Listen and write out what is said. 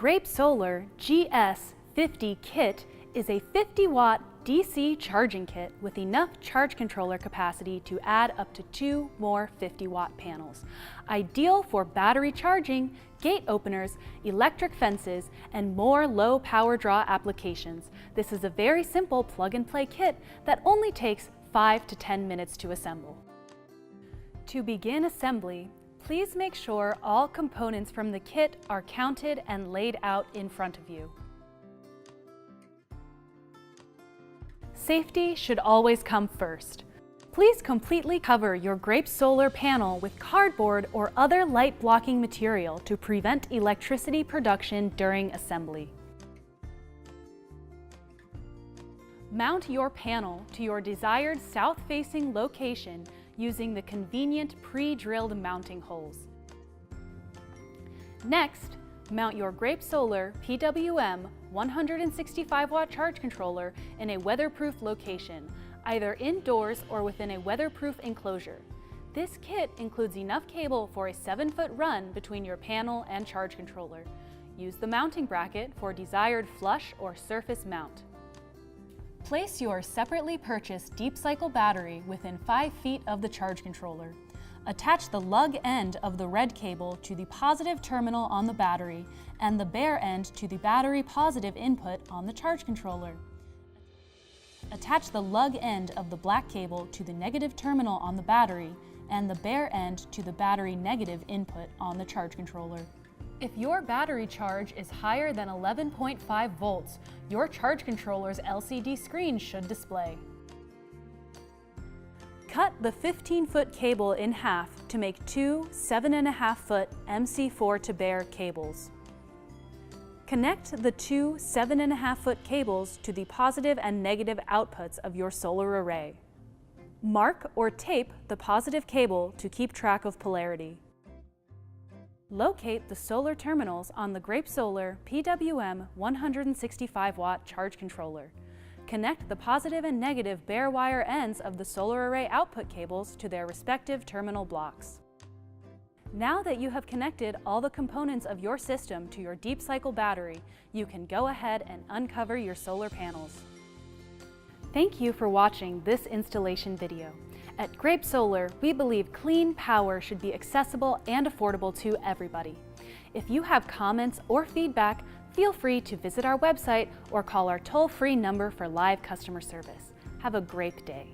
Grape Solar GS50 kit is a 50-watt DC charging kit with enough charge controller capacity to add up to 2 more 50-watt panels. Ideal for battery charging, gate openers, electric fences, and more low power draw applications. This is a very simple plug-and-play kit that only takes 5 to 10 minutes to assemble. To begin assembly, please make sure all components from the kit are counted and laid out in front of you. Safety should always come first. Please completely cover your Grape Solar panel with cardboard or other light blocking material to prevent electricity production during assembly. Mount your panel to your desired south-facing location using the convenient pre-drilled mounting holes. Next, mount your Grape Solar PWM 165-watt charge controller in a weatherproof location, either indoors or within a weatherproof enclosure. This kit includes enough cable for a 7-foot run between your panel and charge controller. Use the mounting bracket for desired flush or surface mount. Place your separately purchased deep cycle battery within 5 feet of the charge controller. Attach the lug end of the red cable to the positive terminal on the battery and the bare end to the battery positive input on the charge controller. Attach the lug end of the black cable to the negative terminal on the battery and the bare end to the battery negative input on the charge controller. If your battery charge is higher than 11.5 volts, your charge controller's LCD screen should display. Cut the 15-foot cable in half to make 2 7.5-foot MC4 to bare cables. Connect the 2 7.5-foot cables to the positive and negative outputs of your solar array. Mark or tape the positive cable to keep track of polarity. Locate the solar terminals on the Grape Solar PWM 165-watt charge controller. Connect the positive and negative bare wire ends of the solar array output cables to their respective terminal blocks. Now that you have connected all the components of your system to your deep cycle battery, you can go ahead and uncover your solar panels. Thank you for watching this installation video. At Grape Solar, we believe clean power should be accessible and affordable to everybody. If you have comments or feedback, feel free to visit our website or call our toll-free number for live customer service. Have a great day.